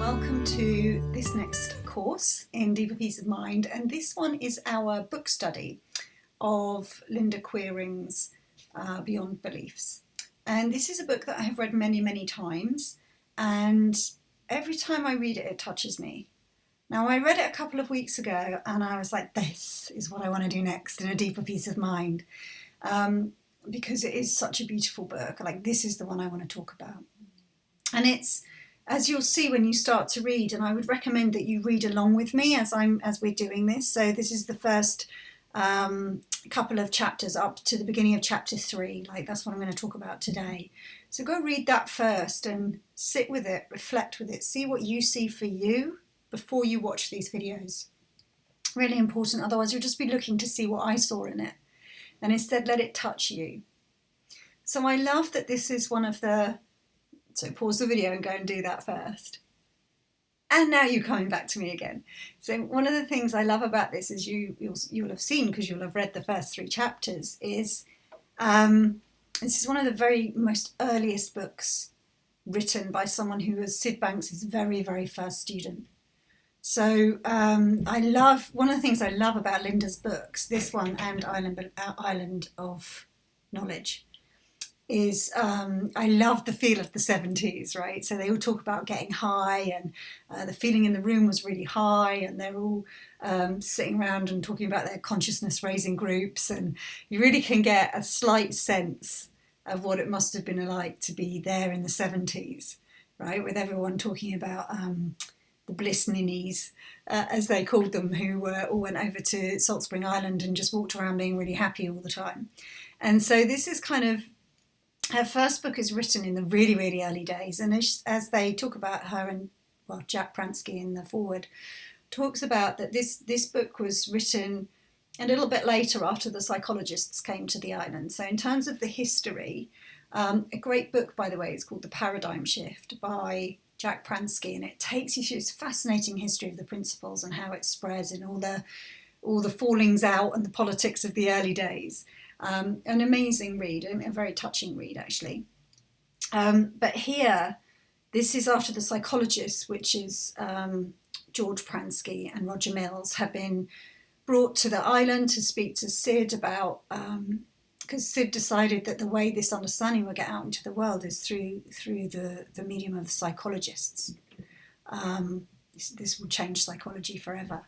welcome to this next course in Deeper Peace of Mind, and this one is our book study of Linda Quiring's Beyond Beliefs. And this is a book that I have read many times, and every time I read it, it touches me. Now, I read it a couple of weeks ago and I was like, this is what I want to do next in A Deeper Peace of Mind, because it is such a beautiful book. Like, this is the one I want to talk about. And it's, as you'll see when you start to read, and I would recommend that you read along with me as we're doing this. So this is the first couple of chapters up to the beginning of chapter 3. Like, that's what I'm going to talk about today. So go read that first and sit with it, reflect with it, see what you see for you before you watch these videos. Really important, otherwise you'll just be looking to see what I saw in it. And instead let it touch you. So I love that this is one of the... So pause the video and go and do that first. And now you're coming back to me again. So one of the things I love about this is you'll have seen, because you'll have read the first 3 chapters, is this is one of the very most earliest books written by someone who was Syd Banks' very first student. So I love, one of the things I love about Linda's books, this one and Island of Knowledge, is I love the feel of the 70s, right? So they all talk about getting high, and the feeling in the room was really high, and they're all sitting around and talking about their consciousness raising groups, and you really can get a slight sense of what it must have been like to be there in the 70s, right? With everyone talking about the bliss ninnies, as they called them, who all went over to Salt Spring Island and just walked around being really happy all the time. And so this is kind of, her first book is written in the really early days, and as they talk about her, and well, Jack Pransky in the foreword talks about that this book was written a little bit later, after the psychologists came to the island. So in terms of the history, a great book, by the way, is called The Paradigm Shift by Jack Pransky, and it takes you through this fascinating history of the principles and how it spreads, and all the fallings out and the politics of the early days. An amazing read, a very touching read, actually. But here, this is after the psychologists, which is George Pransky and Roger Mills, have been brought to the island to speak to Syd about, because Syd decided that the way this understanding will get out into the world is through the medium of the psychologists. This will change psychology forever.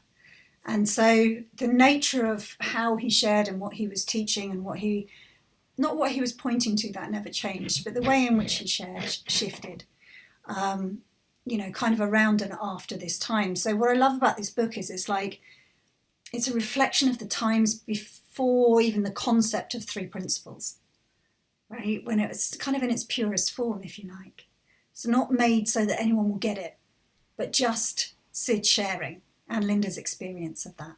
And so the nature of how he shared and what he was teaching, and not what he was pointing to, that never changed, but the way in which he shared shifted, kind of around and after this time. So what I love about this book is it's a reflection of the times before even the concept of 3 principles, right? When it was kind of in its purest form, if you like. It's not made so that anyone will get it, but just Syd sharing and Linda's experience of that.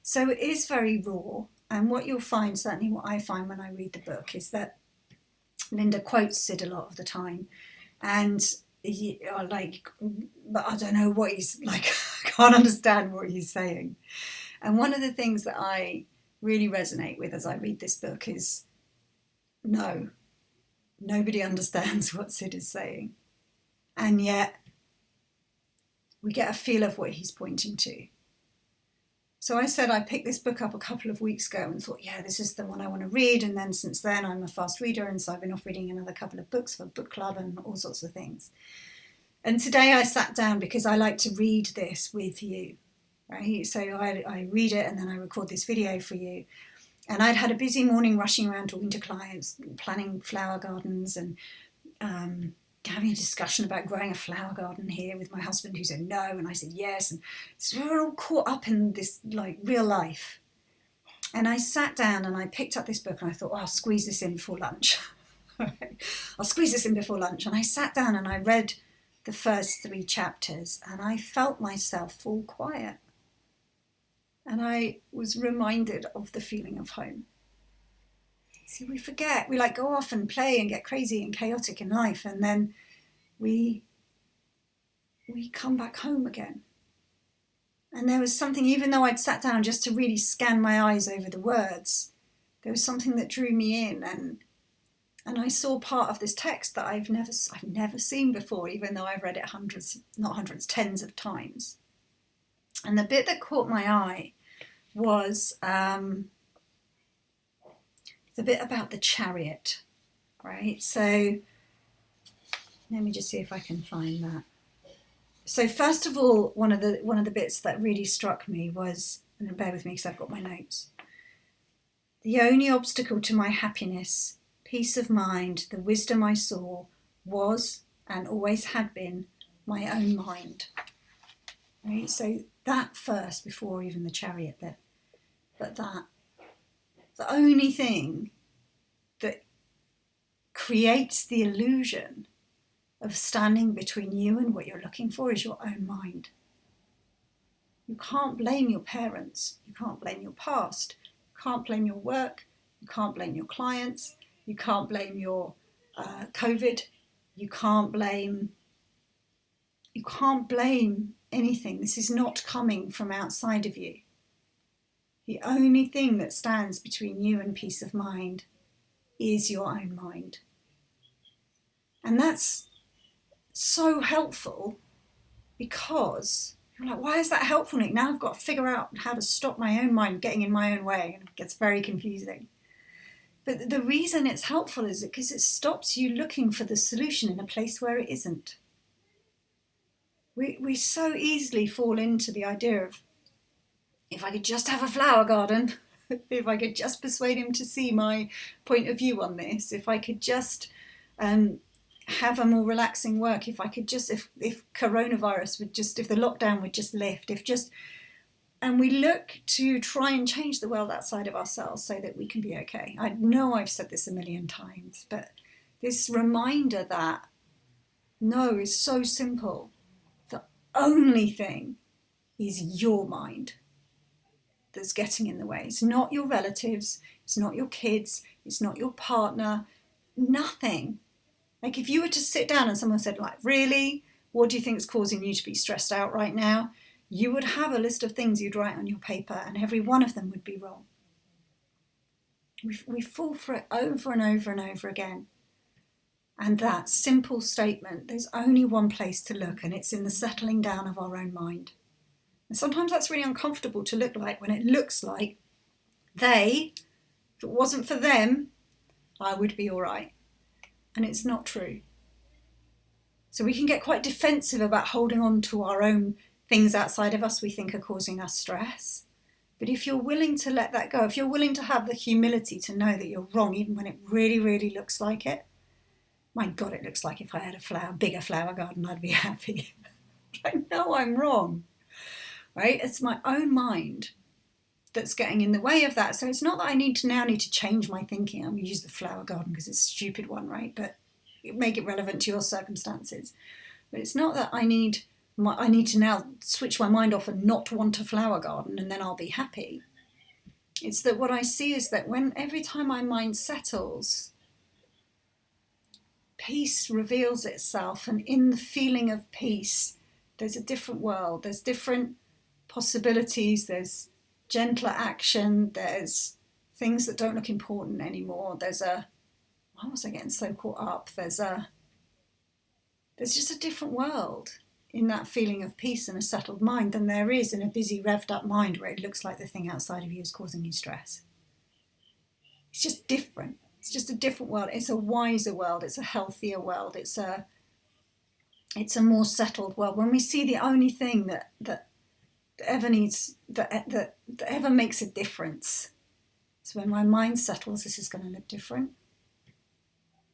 So it is very raw, and what you'll find, certainly what I find when I read the book, is that Linda quotes Syd a lot of the time, and but I don't know what he's like, I can't understand what he's saying. And one of the things that I really resonate with as I read this book is, no, nobody understands what Syd is saying, and yet we get a feel of what he's pointing to. So I said I picked this book up a couple of weeks ago and thought, yeah, this is the one I want to read. And then since then, I'm a fast reader, and so I've been off reading another couple of books for book club and all sorts of things. And today I sat down because I like to read this with you, right? So I read it and then I record this video for you. And I'd had a busy morning rushing around talking to clients, planning flower gardens, and having a discussion about growing a flower garden here with my husband, who said no, and I said yes, and so we were all caught up in this real life. And I sat down and I picked up this book and I thought, I'll squeeze this in before lunch. I'll squeeze this in before lunch. And I sat down and I read the first 3 chapters, and I felt myself fall quiet, and I was reminded of the feeling of home. See, we forget, we go off and play and get crazy and chaotic in life, and then we come back home again. And there was something, even though I'd sat down just to really scan my eyes over the words, there was something that drew me in, and And I saw part of this text that I've never seen before, even though I've read it tens of times. And the bit that caught my eye was the bit about the chariot, right? So let me just see if I can find that. So first of all, one of the bits that really struck me was, and bear with me because I've got my notes. The only obstacle to my happiness, peace of mind, the wisdom I saw was and always had been my own mind. Right? So that first before even the chariot bit. But that the only thing that creates the illusion of standing between you and what you're looking for is your own mind. You can't blame your parents. You can't blame your past. You can't blame your work. You can't blame your clients. You can't blame your COVID. You can't blame anything. This is not coming from outside of you. The only thing that stands between you and peace of mind is your own mind. And that's so helpful because you're like, why is that helpful, Nick? Now I've got to figure out how to stop my own mind getting in my own way, and it gets very confusing. But the reason it's helpful is because it stops you looking for the solution in a place where it isn't. We so easily fall into the idea of, if I could just have a flower garden, if I could just persuade him to see my point of view on this, if I could just have a more relaxing work, if I could just, if coronavirus would just, if the lockdown would just lift, and we look to try and change the world outside of ourselves so that we can be okay. I know I've said this a million times, but this reminder that no is so simple. The only thing is your mind that's getting in the way. It's not your relatives, it's not your kids, it's not your partner, nothing. Like if you were to sit down and someone said, like, really, what do you think is causing you to be stressed out right now? You would have a list of things you'd write on your paper and every one of them would be wrong. We fall for it over and over and over again. And that simple statement, there's only one place to look, and it's in the settling down of our own mind. And sometimes that's really uncomfortable to look like, when it looks like if it wasn't for them, I would be all right. And it's not true. So we can get quite defensive about holding on to our own things outside of us we think are causing us stress. But if you're willing to let that go, if you're willing to have the humility to know that you're wrong, even when it really, really looks like it, my God, it looks like if I had a bigger flower garden, I'd be happy. I know I'm wrong, right? It's my own mind that's getting in the way of that. So it's not that I need to change my thinking. I'm going to use the flower garden because it's a stupid one, right? But make it relevant to your circumstances. But it's not that I need to now switch my mind off and not want a flower garden and then I'll be happy. It's that what I see is that every time my mind settles, peace reveals itself, and in the feeling of peace, there's a different world. There's different possibilities. There's gentler action. There's things that don't look important anymore. Why was I getting so caught up? There's just a different world in that feeling of peace and a settled mind than there is in a busy, revved up mind where it looks like the thing outside of you is causing you stress. It's just different. It's just a different world. It's a wiser world. It's a healthier world. It's a more settled world. When we see the only thing that ever makes a difference, so when my mind settles, this is going to look different.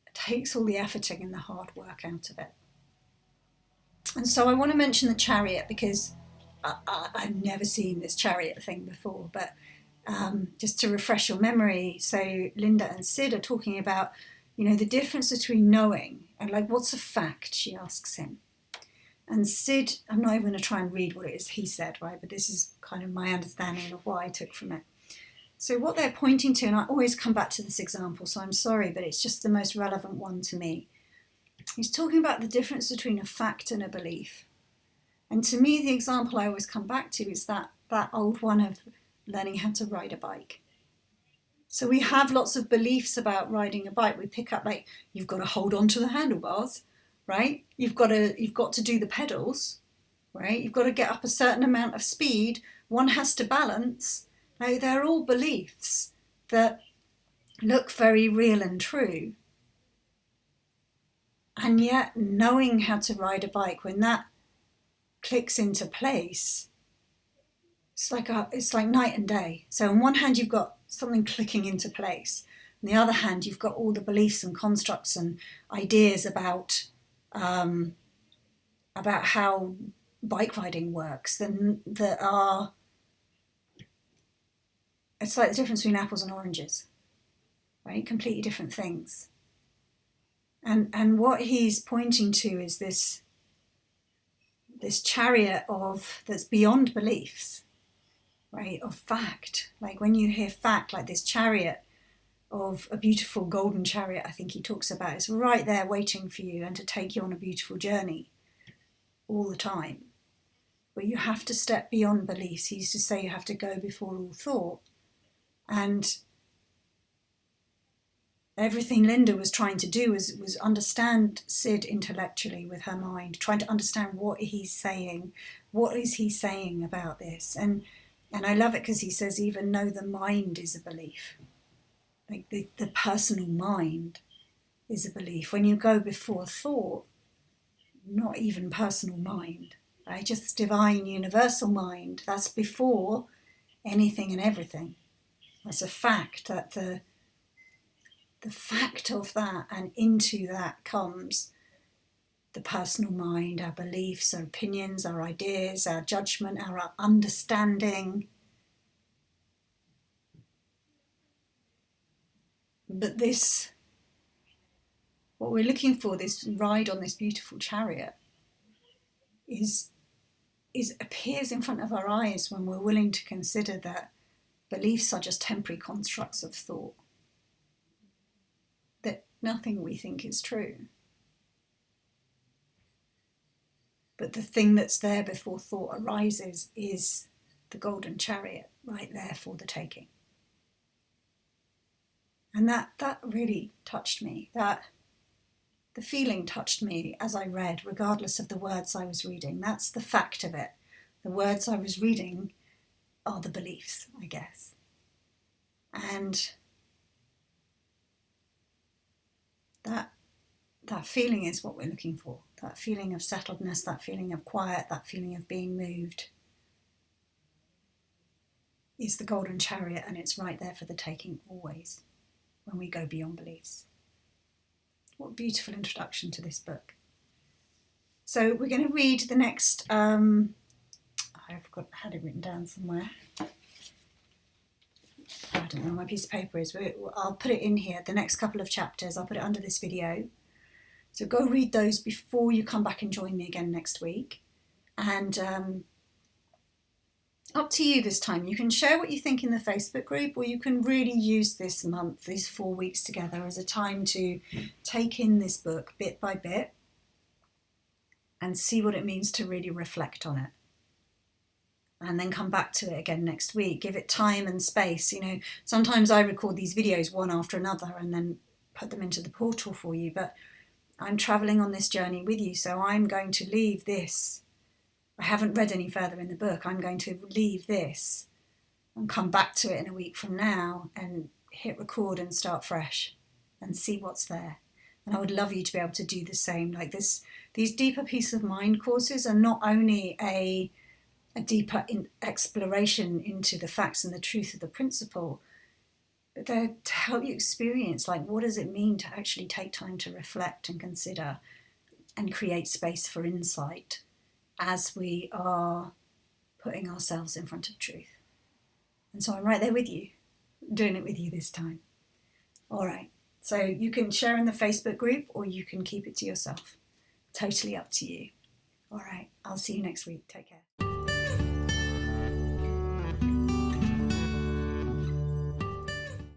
It takes all the efforting and the hard work out of it. And so I want to mention the chariot because I've never seen this chariot thing before, but just to refresh your memory. So Linda and Sid are talking about, the difference between knowing and like, what's a fact, she asks him. And Sid, I'm not even going to try and read what it is he said, right? But this is kind of my understanding of what I took from it. So what they're pointing to, and I always come back to this example, so I'm sorry, but it's just the most relevant one to me. He's talking about the difference between a fact and a belief. And to me, the example I always come back to is that old one of learning how to ride a bike. So we have lots of beliefs about riding a bike. We pick up, like, you've got to hold on to the handlebars, right? You've got to do the pedals, right? You've got to get up a certain amount of speed. One has to balance. Now, they're all beliefs that look very real and true. And yet, knowing how to ride a bike, when that clicks into place, it's like night and day. So on one hand, you've got something clicking into place. On the other hand, you've got all the beliefs and constructs and ideas about how bike riding works. It's like the difference between apples and oranges, right? Completely different things. And what he's pointing to is this chariot that's beyond beliefs, right? Of fact. Like when you hear fact, like this chariot of a beautiful golden chariot, I think he talks about, it's right there waiting for you and to take you on a beautiful journey all the time. But you have to step beyond beliefs. He used to say you have to go before all thought. And everything Linda was trying to do was understand Sid intellectually with her mind, trying to understand what he's saying. What is he saying about this? And I love it because he says even though the mind is a belief, like the personal mind is a belief. When you go before thought, not even personal mind, right? Just divine universal mind, that's before anything and everything. That's a fact, that the fact of that, and into that comes the personal mind, our beliefs, our opinions, our ideas, our judgment, our understanding. But what we're looking for, this ride on this beautiful chariot, appears in front of our eyes when we're willing to consider that beliefs are just temporary constructs of thought. That nothing we think is true. But the thing that's there before thought arises is the golden chariot, right there for the taking. And that really touched me. That the feeling touched me as I read, regardless of the words I was reading. That's the fact of it. The words I was reading are the beliefs, I guess. And that feeling is what we're looking for. That feeling of settledness, that feeling of quiet, that feeling of being moved is the golden chariot, and it's right there for the taking always when we go beyond beliefs. What a beautiful introduction to this book. So we're going to read the next, I had it written down somewhere. I don't know where my piece of paper is. I'll put it in here, the next couple of chapters. I'll put it under this video. So go read those before you come back and join me again next week. And up to you this time. You can share what you think in the Facebook group, or you can really use this month, these 4 weeks together, as a time to take in this book bit by bit and see what it means to really reflect on it. And then come back to it again next week. Give it time and space. You know, sometimes I record these videos one after another and then put them into the portal for you, but I'm traveling on this journey with you, so I'm going to leave this. I haven't read any further in the book. I'm going to leave this and come back to it in a week from now and hit record and start fresh and see what's there. And I would love you to be able to do the same. Like this, these deeper peace of mind courses are not only a deeper exploration into the facts and the truth of the principle, but they're to help you experience, like, what does it mean to actually take time to reflect and consider and create space for insight as we are putting ourselves in front of truth. And so I'm right there with you, doing it with you this time. All right, so you can share in the Facebook group or you can keep it to yourself. Totally up to you. All right, I'll see you next week. Take care.